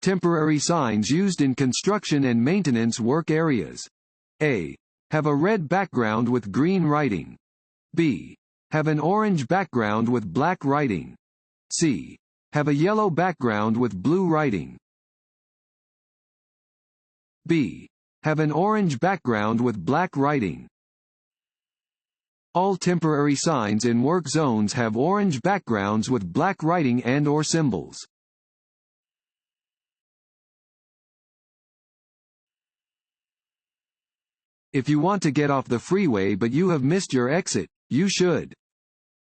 Temporary signs used in construction and maintenance work areas. A. Have a red background with green writing. B. Have an orange background with black writing. C. Have a yellow background with blue writing. B. Have an orange background with black writing. All temporary signs in work zones have orange backgrounds with black writing and/or symbols. If you want to get off the freeway but you have missed your exit, you should: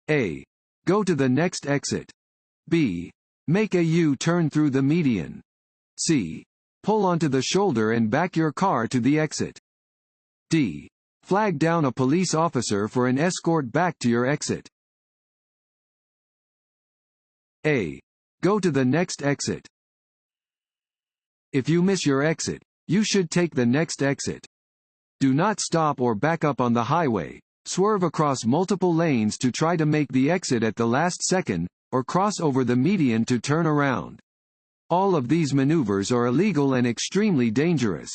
A. Go to the next exit. B. Make a U-turn through the median. C. Pull onto the shoulder and back your car to the exit. D. Flag down a police officer for an escort back to your exit. A. Go to the next exit. If you miss your exit, you should take the next exit. Do not stop or back up on the highway, swerve across multiple lanes to try to make the exit at the last second, or cross over the median to turn around. All of these maneuvers are illegal and extremely dangerous.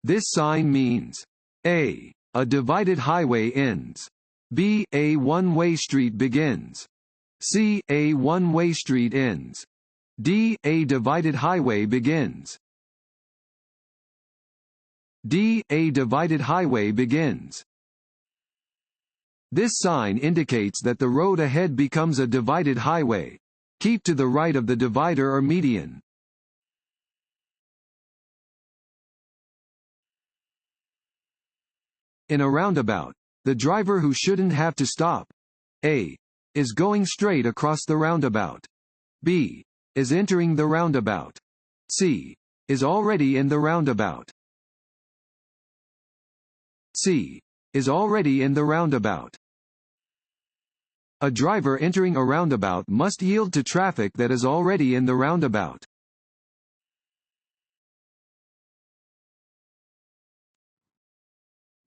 This sign means: A. A divided highway ends. B. A one-way street begins. C. A one-way street ends. D. A divided highway begins. D. A divided highway begins. This sign indicates that the road ahead becomes a divided highway. Keep to the right of the divider or median. In a roundabout, the driver who shouldn't have to stop: A. Is going straight across the roundabout. B. Is entering the roundabout. C. Is already in the roundabout. C. Is already in the roundabout. A driver entering a roundabout must yield to traffic that is already in the roundabout.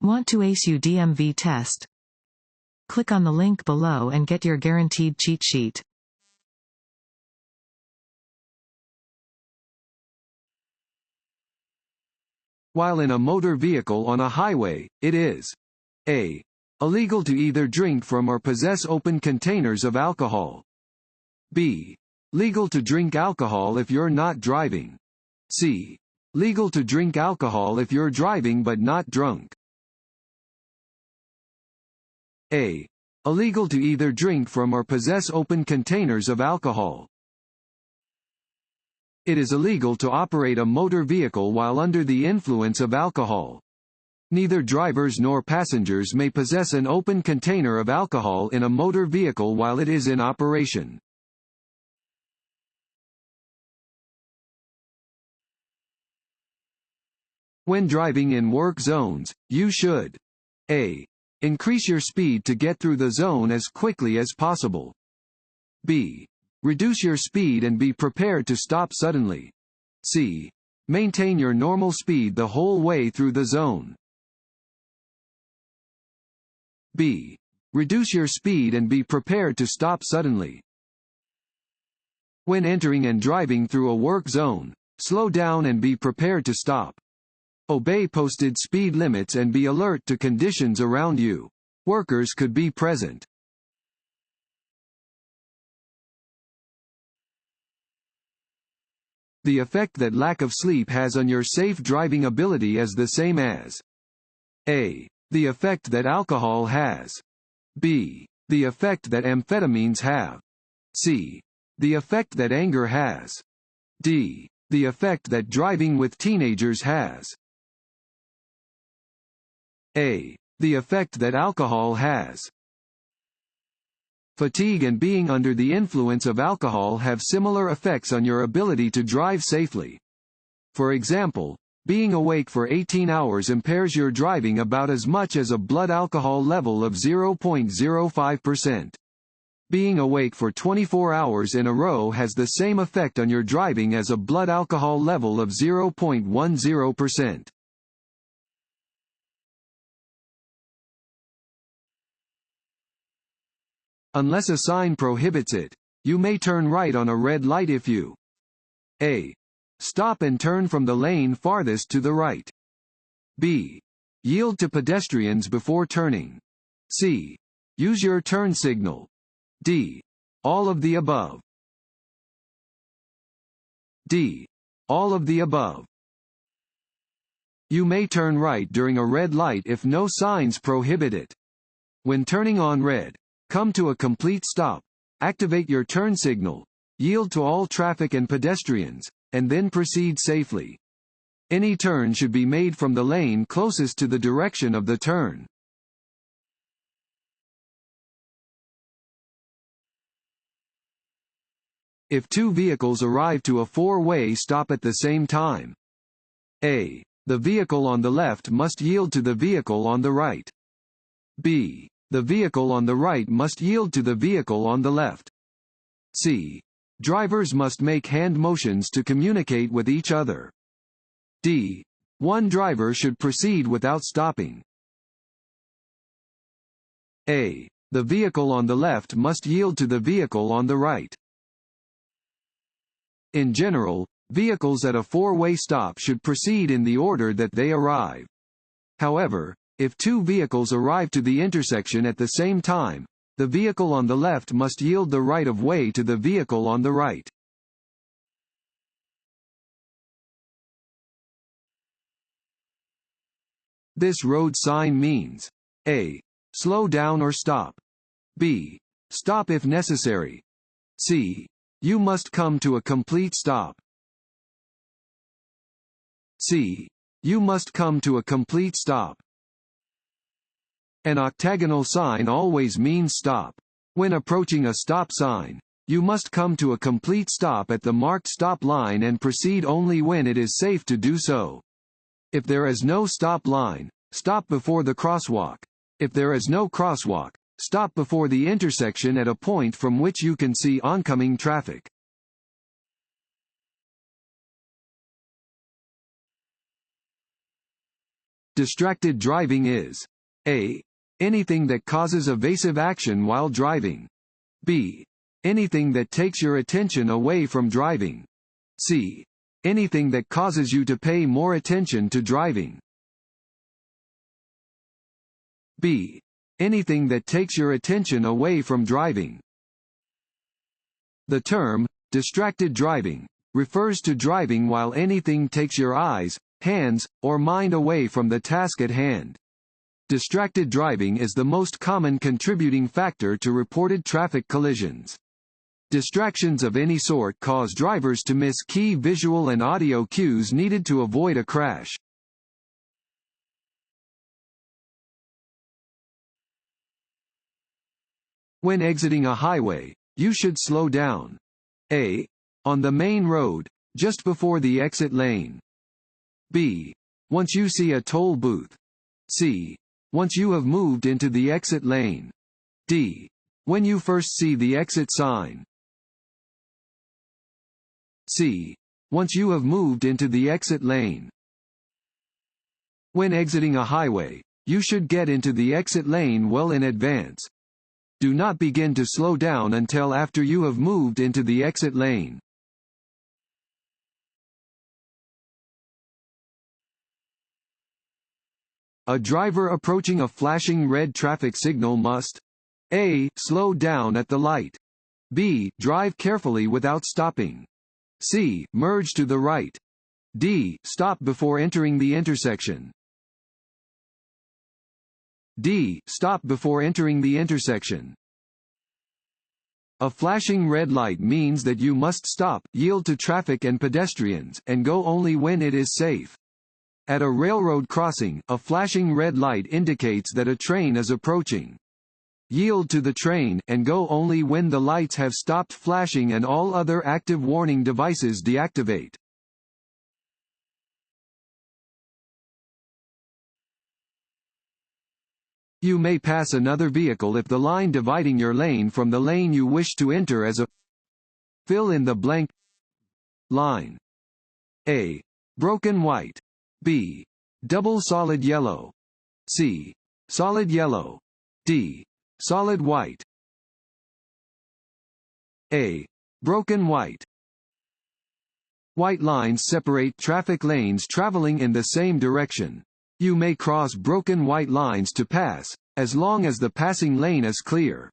Want to ace your DMV test? Click on the link below and get your guaranteed cheat sheet. While in a motor vehicle on a highway, it is: A. Illegal to either drink from or possess open containers of alcohol. B. Legal to drink alcohol if you're not driving. C. Legal to drink alcohol if you're driving but not drunk. A. Illegal to either drink from or possess open containers of alcohol. It is illegal to operate a motor vehicle while under the influence of alcohol. Neither drivers nor passengers may possess an open container of alcohol in a motor vehicle while it is in operation. When driving in work zones, you should: A. Increase your speed to get through the zone as quickly as possible. B. Reduce your speed and be prepared to stop suddenly. C. Maintain your normal speed the whole way through the zone. B. Reduce your speed and be prepared to stop suddenly. When entering and driving through a work zone, slow down and be prepared to stop. Obey posted speed limits and be alert to conditions around you. Workers could be present. The effect that lack of sleep has on your safe driving ability is the same as: A. The effect that alcohol has. B. The effect that amphetamines have. C. The effect that anger has. D. The effect that driving with teenagers has. A. The effect that alcohol has. Fatigue and being under the influence of alcohol have similar effects on your ability to drive safely. For example, being awake for 18 hours impairs your driving about as much as a blood alcohol level of 0.05%. Being awake for 24 hours in a row has the same effect on your driving as a blood alcohol level of 0.10%. Unless a sign prohibits it, you may turn right on a red light if you A. Stop and turn from the lane farthest to the right. B. Yield to pedestrians before turning. C. Use your turn signal. D. All of the above. D. All of the above. You may turn right during a red light if no signs prohibit it. When turning on red, come to a complete stop, activate your turn signal, yield to all traffic and pedestrians, and then proceed safely. Any turn should be made from the lane closest to the direction of the turn. If two vehicles arrive to a four-way stop at the same time, A. The vehicle on the left must yield to the vehicle on the right. B. The vehicle on the right must yield to the vehicle on the left. C. Drivers must make hand motions to communicate with each other. D. One driver should proceed without stopping. A. The vehicle on the left must yield to the vehicle on the right. In general, vehicles at a four-way stop should proceed in the order that they arrive. However, if two vehicles arrive to the intersection at the same time, the vehicle on the left must yield the right of way to the vehicle on the right. This road sign means A. Slow down or stop. B. Stop if necessary. C. You must come to a complete stop. C. You must come to a complete stop. An octagonal sign always means stop. When approaching a stop sign, you must come to a complete stop at the marked stop line and proceed only when it is safe to do so. If there is no stop line, stop before the crosswalk. If there is no crosswalk, stop before the intersection at a point from which you can see oncoming traffic. Distracted driving is A. Anything that causes evasive action while driving. B. Anything that takes your attention away from driving. C. Anything that causes you to pay more attention to driving. B. Anything that takes your attention away from driving. The term, distracted driving, refers to driving while anything takes your eyes, hands, or mind away from the task at hand. Distracted driving is the most common contributing factor to reported traffic collisions. Distractions of any sort cause drivers to miss key visual and audio cues needed to avoid a crash. When exiting a highway, you should slow down. A. On the main road, just before the exit lane. B. Once you see a toll booth. C. Once you have moved into the exit lane. D. When you first see the exit sign. C. Once you have moved into the exit lane. When exiting a highway, you should get into the exit lane well in advance. Do not begin to slow down until after you have moved into the exit lane. A driver approaching a flashing red traffic signal must A. Slow down at the light. B. Drive carefully without stopping. C. Merge to the right. D. Stop before entering the intersection. D. Stop before entering the intersection. A flashing red light means that you must stop, yield to traffic and pedestrians, and go only when it is safe. At a railroad crossing, a flashing red light indicates that a train is approaching. Yield to the train, and go only when the lights have stopped flashing and all other active warning devices deactivate. You may pass another vehicle if the line dividing your lane from the lane you wish to enter as a fill in the blank line. A. Broken white. B. Double solid yellow. C. Solid yellow. D. Solid white. A. Broken white. White lines separate traffic lanes traveling in the same direction. You may cross broken white lines to pass, as long as the passing lane is clear.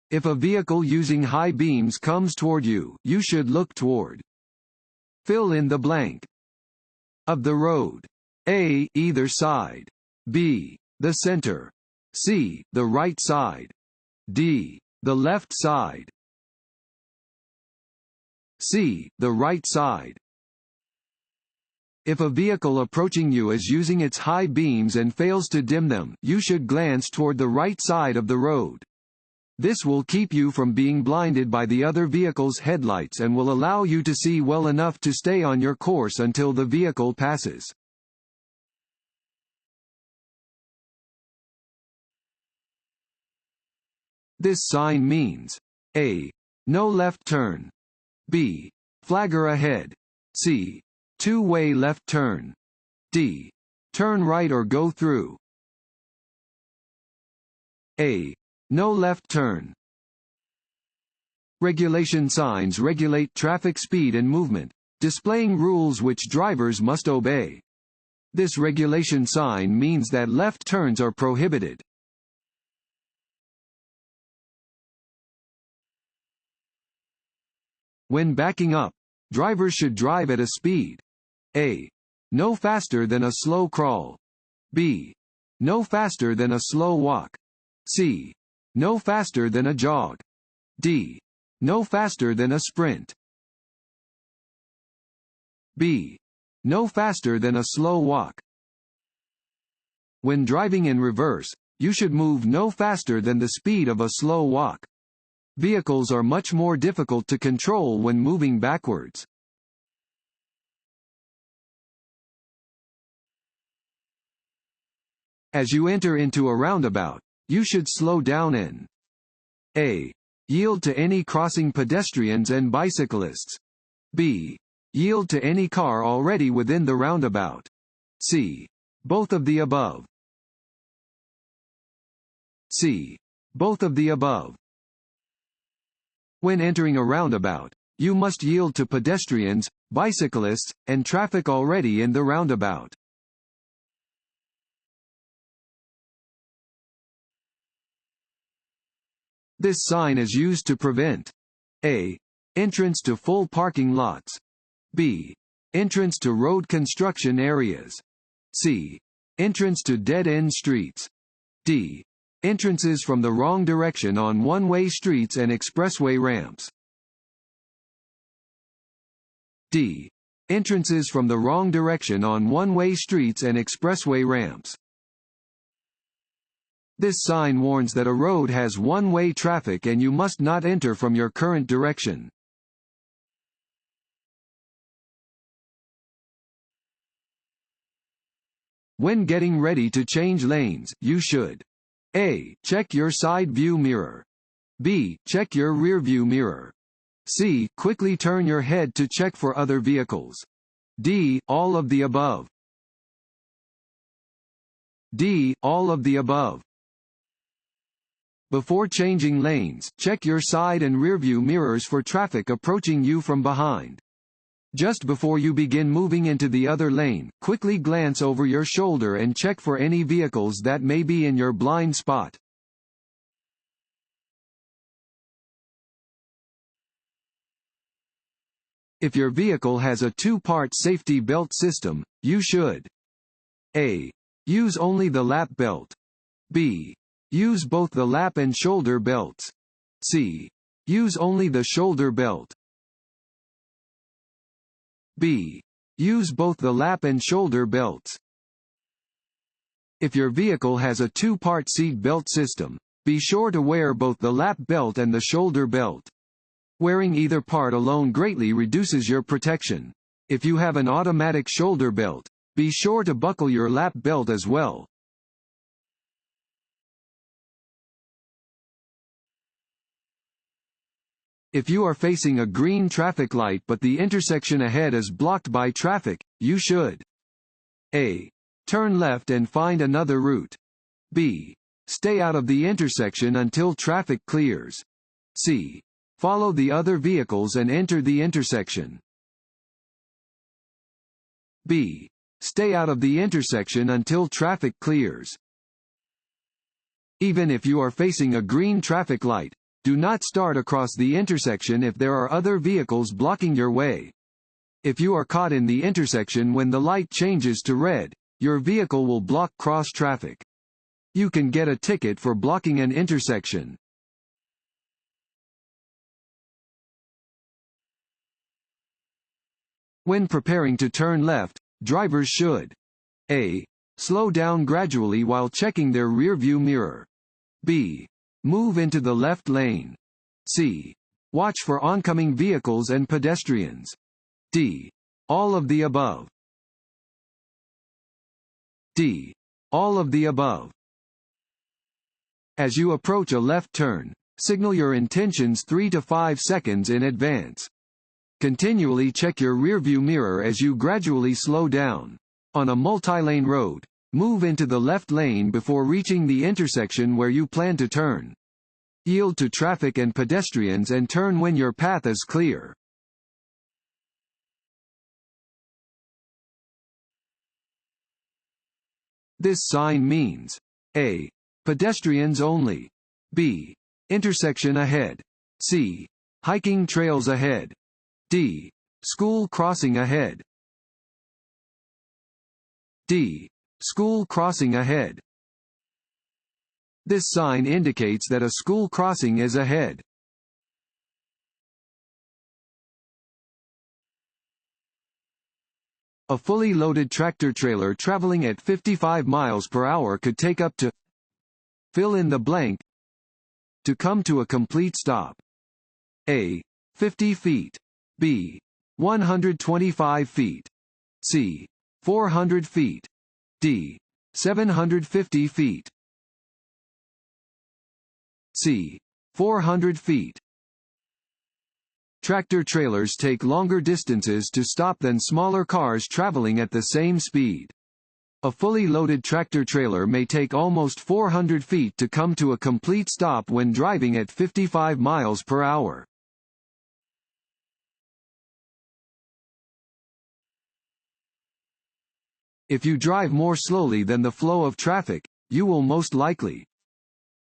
If a vehicle using high beams comes toward you, you should look toward. Fill in the blank. Of the road. A. Either side. B. The center. C. The right side. D. The left side. C. The right side. If a vehicle approaching you is using its high beams and fails to dim them, you should glance toward the right side of the road. This will keep you from being blinded by the other vehicle's headlights and will allow you to see well enough to stay on your course until the vehicle passes. This sign means A. No left turn. B. Flagger ahead. C. Two-way left turn. D. Turn right or go through. A. No left turn. Regulation signs regulate traffic speed and movement, displaying rules which drivers must obey. This regulation sign means that left turns are prohibited. When backing up, drivers should drive at a speed A. No faster than a slow crawl. B. No faster than a slow walk. C. No faster than a jog. D. No faster than a sprint. B. No faster than a slow walk. When driving in reverse, you should move no faster than the speed of a slow walk. Vehicles are much more difficult to control when moving backwards. As you enter into a roundabout, you should slow down and A. Yield to any crossing pedestrians and bicyclists. B. Yield to any car already within the roundabout. C. Both of the above. C. Both of the above. When entering a roundabout, you must yield to pedestrians, bicyclists, and traffic already in the roundabout. This sign is used to prevent A. Entrance to full parking lots. B. Entrance to road construction areas. C. Entrance to dead-end streets. D. Entrances from the wrong direction on one-way streets and expressway ramps. D. Entrances from the wrong direction on one-way streets and expressway ramps. This sign warns that a road has one-way traffic and you must not enter from your current direction. When getting ready to change lanes, you should A. Check your side view mirror. B. Check your rear view mirror. C. Quickly turn your head to check for other vehicles. D. All of the above. D. All of the above. Before changing lanes, check your side and rearview mirrors for traffic approaching you from behind. Just before you begin moving into the other lane, quickly glance over your shoulder and check for any vehicles that may be in your blind spot. If your vehicle has a two-part safety belt system, you should A. Use only the lap belt. B. Use both the lap and shoulder belts. C. Use only the shoulder belt. B. Use both the lap and shoulder belts. If your vehicle has a two-part seat belt system, be sure to wear both the lap belt and the shoulder belt. Wearing either part alone greatly reduces your protection. If you have an automatic shoulder belt, be sure to buckle your lap belt as well. If you are facing a green traffic light but the intersection ahead is blocked by traffic, you should A. Turn left and find another route. B. Stay out of the intersection until traffic clears. C. Follow the other vehicles and enter the intersection. B. Stay out of the intersection until traffic clears. Even if you are facing a green traffic light, do not start across the intersection if there are other vehicles blocking your way. If you are caught in the intersection when the light changes to red, your vehicle will block cross traffic. You can get a ticket for blocking an intersection. When preparing to turn left, drivers should A. Slow down gradually while checking their rearview mirror. B. Move into the left lane. C. Watch for oncoming vehicles and pedestrians. D. All of the above. D. All of the above. As you approach a left turn, signal your intentions 3 to 5 seconds in advance. Continually check your rearview mirror as you gradually slow down. On a multi-lane road, move into the left lane before reaching the intersection where you plan to turn. Yield to traffic and pedestrians and turn when your path is clear. This sign means A. Pedestrians only. B. Intersection ahead. C. Hiking trails ahead. D. School crossing ahead. D. School crossing ahead. This sign indicates that a school crossing is ahead. A fully loaded tractor-trailer traveling at 55 miles per hour could take up to fill in the blank to come to a complete stop. A. 50 feet. B. 125 feet. C. 400 feet. D. 750 feet. C. 400 feet. Tractor-trailers take longer distances to stop than smaller cars traveling at the same speed. A fully loaded tractor-trailer may take almost 400 feet to come to a complete stop when driving at 55 miles per hour. If you drive more slowly than the flow of traffic, you will most likely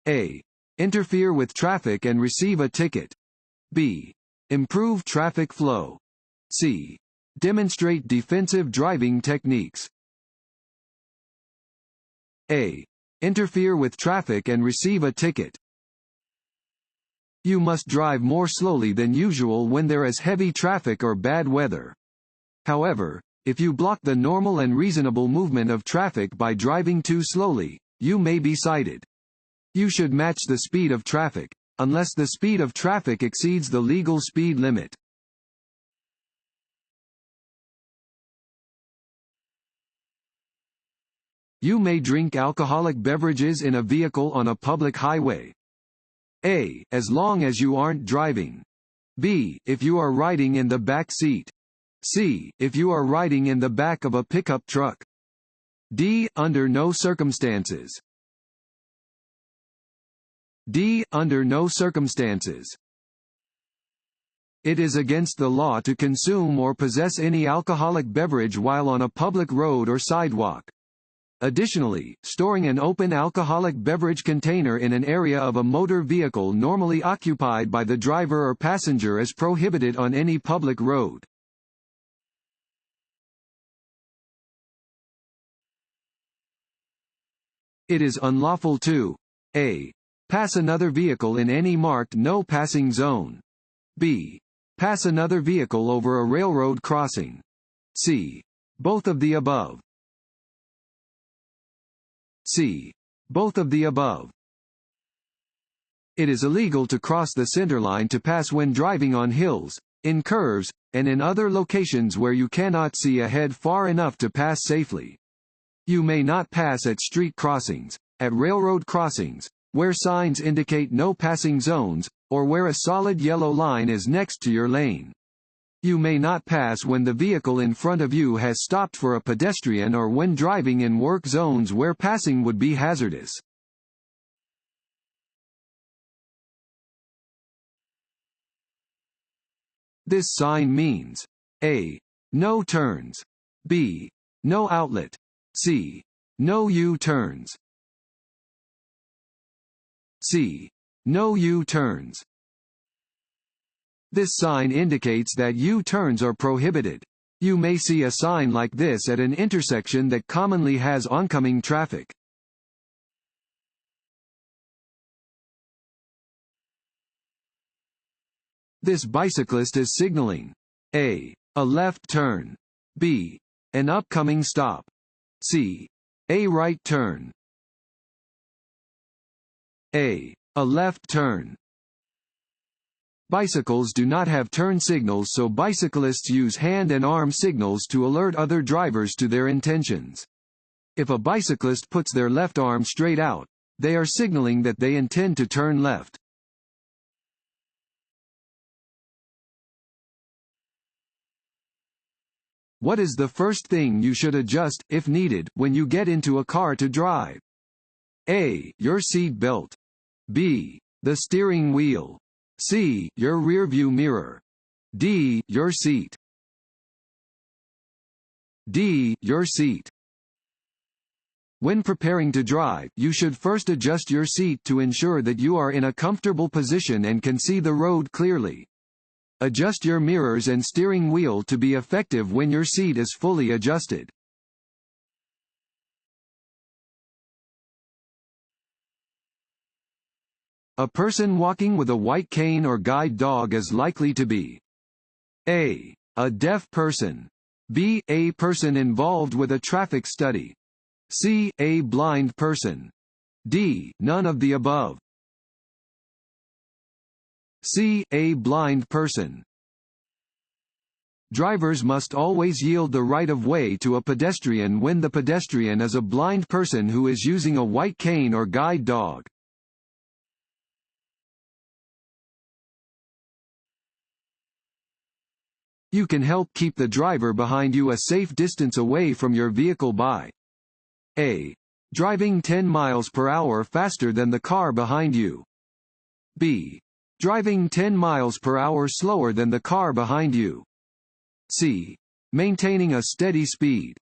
A. Interfere with traffic and receive a ticket. B. Improve traffic flow. C. Demonstrate defensive driving techniques. A. Interfere with traffic and receive a ticket. You must drive more slowly than usual when there is heavy traffic or bad weather. However, if you block the normal and reasonable movement of traffic by driving too slowly, you may be cited. You should match the speed of traffic, unless the speed of traffic exceeds the legal speed limit. You may drink alcoholic beverages in a vehicle on a public highway. A. As long as you aren't driving. B. If you are riding in the back seat. C. If you are riding in the back of a pickup truck. D. Under no circumstances. D. Under no circumstances. It is against the law to consume or possess any alcoholic beverage while on a public road or sidewalk. Additionally, storing an open alcoholic beverage container in an area of a motor vehicle normally occupied by the driver or passenger is prohibited on any public road. It is unlawful to A. Pass another vehicle in any marked no passing zone. B. Pass another vehicle over a railroad crossing. C. Both of the above. C. Both of the above. It is illegal to cross the centerline to pass when driving on hills, in curves, and in other locations where you cannot see ahead far enough to pass safely. You may not pass at street crossings, at railroad crossings, where signs indicate no passing zones, or where a solid yellow line is next to your lane. You may not pass when the vehicle in front of you has stopped for a pedestrian or when driving in work zones where passing would be hazardous. This sign means A. No turns. B. No outlet. C. No U-turns. C. No U-turns. This sign indicates that U-turns are prohibited. You may see a sign like this at an intersection that commonly has oncoming traffic. This bicyclist is signaling A. A left turn. B. An upcoming stop. C. A right turn. A. A left turn. Bicycles do not have turn signals, so bicyclists use hand and arm signals to alert other drivers to their intentions. If a bicyclist puts their left arm straight out, they are signaling that they intend to turn left. What is the first thing you should adjust, if needed, when you get into a car to drive? A. Your seat belt. B. The steering wheel. C. Your rearview mirror. D. Your seat. D. Your seat. When preparing to drive, you should first adjust your seat to ensure that you are in a comfortable position and can see the road clearly. Adjust your mirrors and steering wheel to be effective when your seat is fully adjusted. A person walking with a white cane or guide dog is likely to be A. A deaf person. B. A person involved with a traffic study. C. A blind person. D. None of the above. C. A blind person. Drivers must always yield the right-of-way to a pedestrian when the pedestrian is a blind person who is using a white cane or guide dog. You can help keep the driver behind you a safe distance away from your vehicle by A. Driving 10 miles per hour faster than the car behind you. B. Driving 10 miles per hour slower than the car behind you. C. Maintaining a steady speed.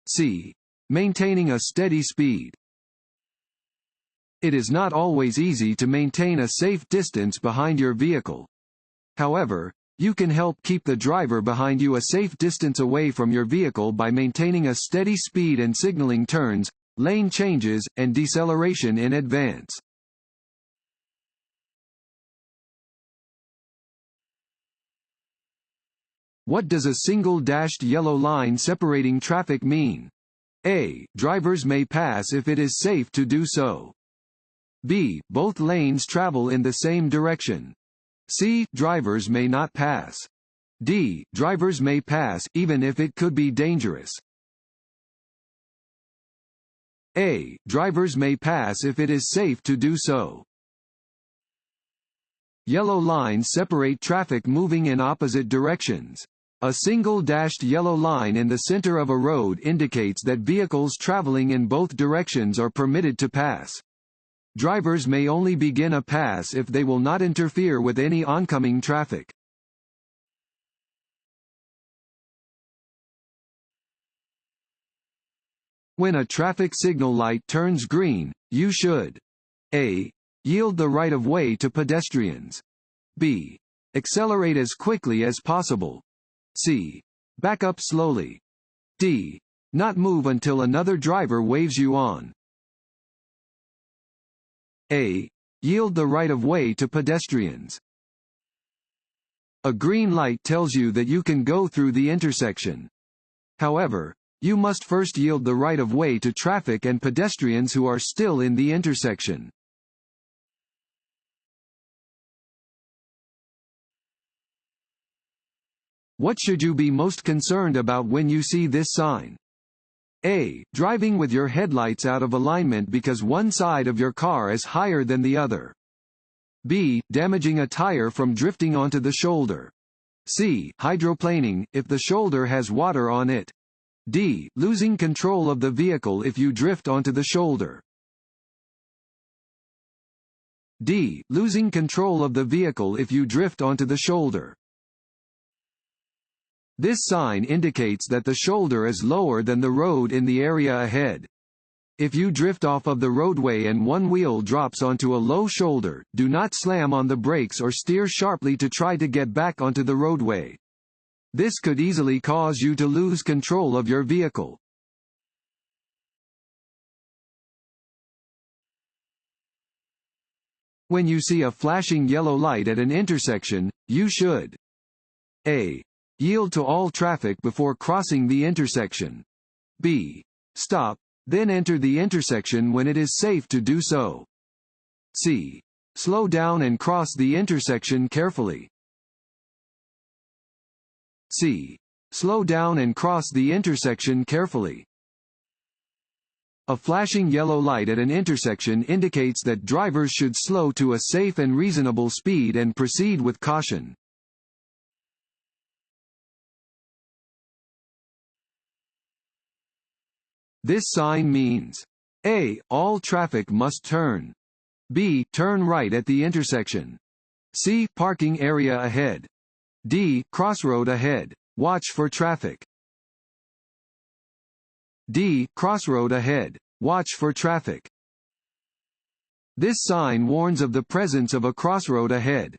C. Maintaining a steady speed. It is not always easy to maintain a safe distance behind your vehicle. However, you can help keep the driver behind you a safe distance away from your vehicle by maintaining a steady speed and signaling turns, lane changes, and deceleration in advance. What does a single dashed yellow line separating traffic mean? A. Drivers may pass if it is safe to do so. B. Both lanes travel in the same direction. C. Drivers may not pass. D. Drivers may pass, even if it could be dangerous. A. Drivers may pass if it is safe to do so. Yellow lines separate traffic moving in opposite directions. A single dashed yellow line in the center of a road indicates that vehicles traveling in both directions are permitted to pass. Drivers may only begin a pass if they will not interfere with any oncoming traffic. When a traffic signal light turns green, you should A. Yield the right-of-way to pedestrians. B. Accelerate as quickly as possible. C. Back up slowly. D. Not move until another driver waves you on. A. Yield the right-of-way to pedestrians. A green light tells you that you can go through the intersection. However, you must first yield the right-of-way to traffic and pedestrians who are still in the intersection. What should you be most concerned about when you see this sign? A. Driving with your headlights out of alignment because one side of your car is higher than the other. B. Damaging a tire from drifting onto the shoulder. C. Hydroplaning, if the shoulder has water on it. D. Losing control of the vehicle if you drift onto the shoulder. D. Losing control of the vehicle if you drift onto the shoulder. This sign indicates that the shoulder is lower than the road in the area ahead. If you drift off of the roadway and one wheel drops onto a low shoulder, do not slam on the brakes or steer sharply to try to get back onto the roadway. This could easily cause you to lose control of your vehicle. When you see a flashing yellow light at an intersection, you should A. Yield to all traffic before crossing the intersection. B. Stop, then enter the intersection when it is safe to do so. C. Slow down and cross the intersection carefully. C. Slow down and cross the intersection carefully. A flashing yellow light at an intersection indicates that drivers should slow to a safe and reasonable speed and proceed with caution. This sign means A. All traffic must turn. B. Turn right at the intersection. C. Parking area ahead. D. Crossroad ahead. Watch for traffic. D. Crossroad ahead. Watch for traffic. This sign warns of the presence of a crossroad ahead.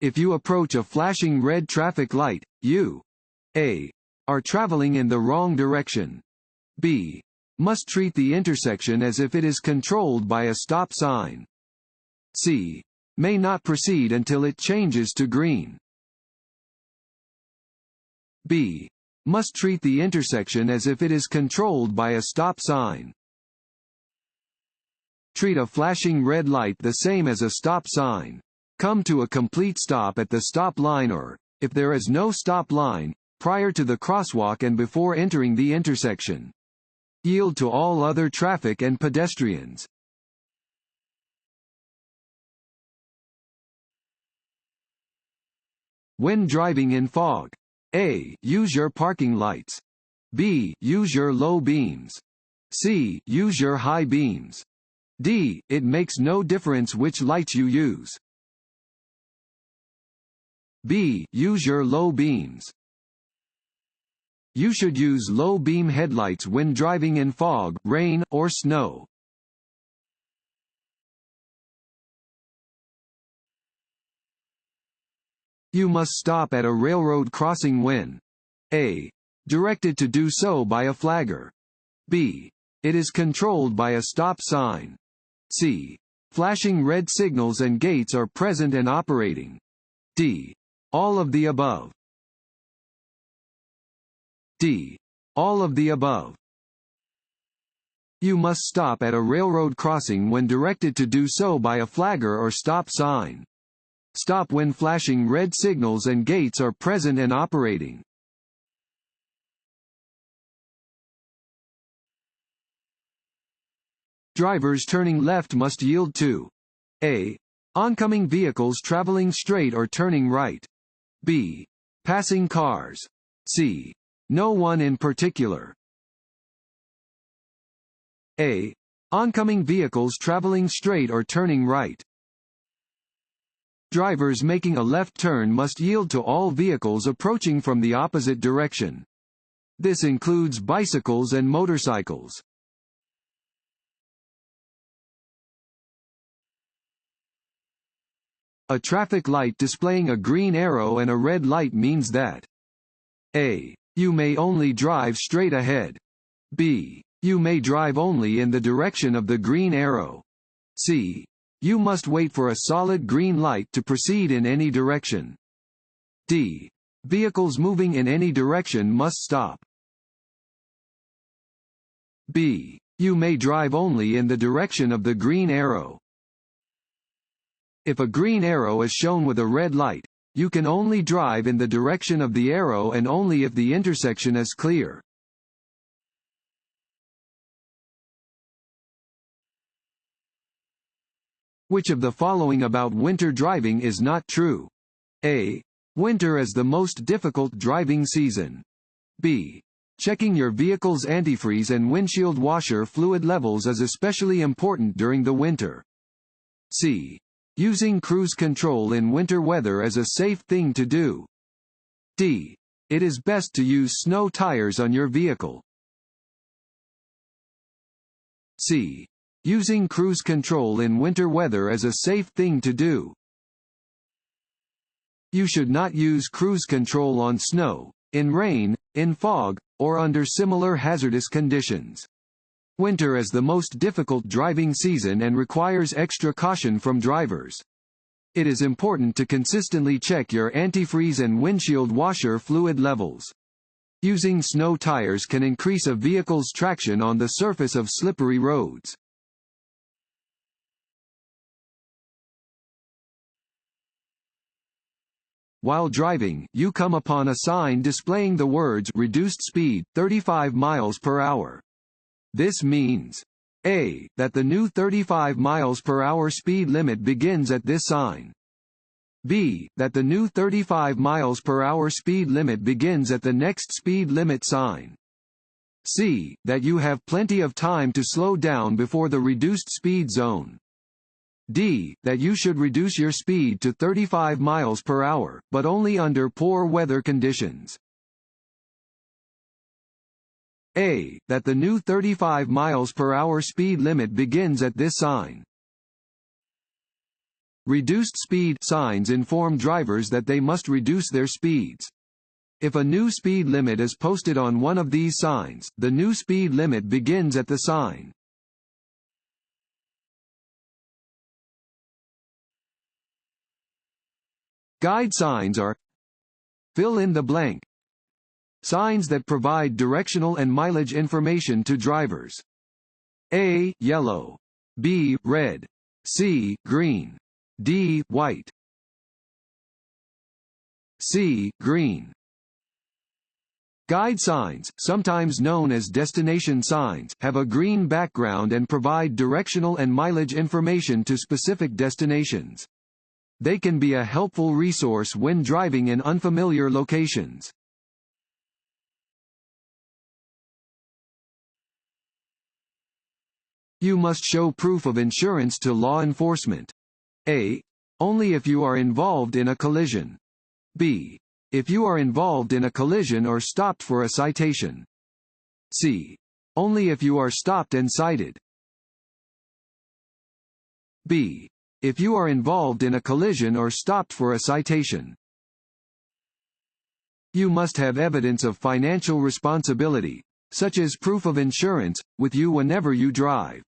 If you approach a flashing red traffic light, you A. Are traveling in the wrong direction. B. Must treat the intersection as if it is controlled by a stop sign. C. May not proceed until it changes to green. B. Must treat the intersection as if it is controlled by a stop sign. Treat a flashing red light the same as a stop sign. Come to a complete stop at the stop line or, if there is no stop line, prior to the crosswalk and before entering the intersection. Yield to all other traffic and pedestrians. When driving in fog. A. Use your parking lights. B. Use your low beams. C. Use your high beams. D. It makes no difference which lights you use. B. Use your low beams. You should use low beam headlights when driving in fog, rain, or snow. You must stop at a railroad crossing when A. Directed to do so by a flagger. B. It is controlled by a stop sign. C. Flashing red signals and gates are present and operating. D. All of the above. D. All of the above. You must stop at a railroad crossing when directed to do so by a flagger or stop sign. Stop when flashing red signals and gates are present and operating. Drivers turning left must yield to A. Oncoming vehicles traveling straight or turning right. B. Passing cars. C. No one in particular. A. Oncoming vehicles traveling straight or turning right. Drivers making a left turn must yield to all vehicles approaching from the opposite direction. This includes bicycles and motorcycles. A traffic light displaying a green arrow and a red light means that A. You may only drive straight ahead. B. You may drive only in the direction of the green arrow. C. You must wait for a solid green light to proceed in any direction. D. Vehicles moving in any direction must stop. B. You may drive only in the direction of the green arrow. If a green arrow is shown with a red light, you can only drive in the direction of the arrow and only if the intersection is clear. Which of the following about winter driving is not true? A. Winter is the most difficult driving season. B. Checking your vehicle's antifreeze and windshield washer fluid levels is especially important during the winter. C. Using cruise control in winter weather is a safe thing to do. D. It is best to use snow tires on your vehicle. C. Using cruise control in winter weather is a safe thing to do. You should not use cruise control on snow, in rain, in fog, or under similar hazardous conditions. Winter is the most difficult driving season and requires extra caution from drivers. It is important to consistently check your antifreeze and windshield washer fluid levels. Using snow tires can increase a vehicle's traction on the surface of slippery roads. While driving, you come upon a sign displaying the words "Reduced speed, 35 miles per hour." This means A. That the new 35 miles per hour speed limit begins at this sign. B. That the new 35 miles per hour speed limit begins at the next speed limit sign. C. That you have plenty of time to slow down before the reduced speed zone. D. That you should reduce your speed to 35 miles per hour, but only under poor weather conditions. A. That the new 35 miles per hour speed limit begins at this sign. Reduced speed signs inform drivers that they must reduce their speeds. If a new speed limit is posted on one of these signs, the new speed limit begins at the sign. Guide signs are fill in the blank. Signs that provide directional and mileage information to drivers. A. Yellow. B. Red. C. Green. D. White. C. Green. Guide signs, sometimes known as destination signs, have a green background and provide directional and mileage information to specific destinations. They can be a helpful resource when driving in unfamiliar locations. You must show proof of insurance to law enforcement. A. Only if you are involved in a collision. B. If you are involved in a collision or stopped for a citation. C. Only if you are stopped and cited. B. If you are involved in a collision or stopped for a citation. You must have evidence of financial responsibility, such as proof of insurance, with you whenever you drive.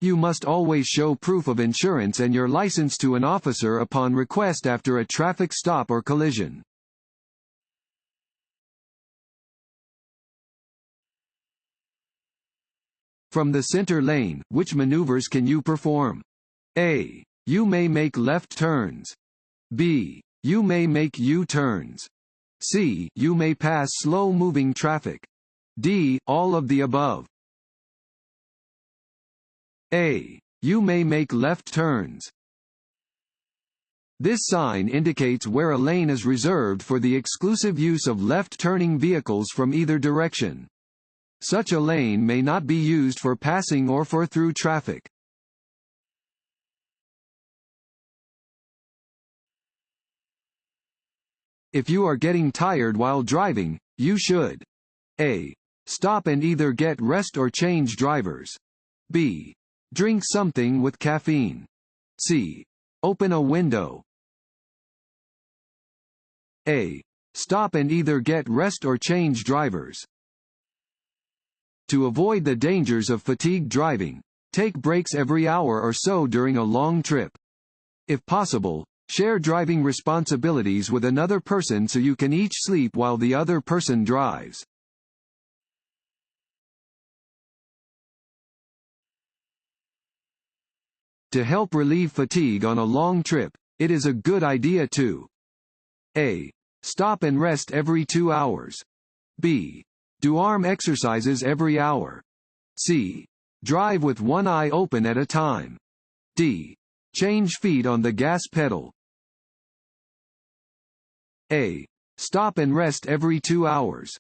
You must always show proof of insurance and your license to an officer upon request after a traffic stop or collision. From the center lane, which maneuvers can you perform? A. You may make left turns. B. You may make U-turns. C. You may pass slow-moving traffic. D. All of the above. A. You may make left turns. This sign indicates where a lane is reserved for the exclusive use of left-turning vehicles from either direction. Such a lane may not be used for passing or for through traffic. If you are getting tired while driving, you should A. Stop and either get rest or change drivers. B. Drink something with caffeine. C. Open a window. A. Stop and either get rest or change drivers. To avoid the dangers of fatigue driving, take breaks every hour or so during a long trip. If possible, share driving responsibilities with another person so you can each sleep while the other person drives. To help relieve fatigue on a long trip, it is a good idea to A. Stop and rest every 2 hours. B. Do arm exercises every hour. C. Drive with one eye open at a time. D. Change feet on the gas pedal. A. Stop and rest every 2 hours.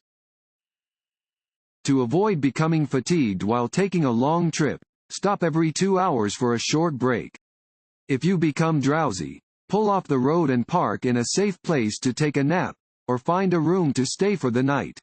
To avoid becoming fatigued while taking a long trip, stop every 2 hours for a short break. If you become drowsy, pull off the road and park in a safe place to take a nap, or find a room to stay for the night.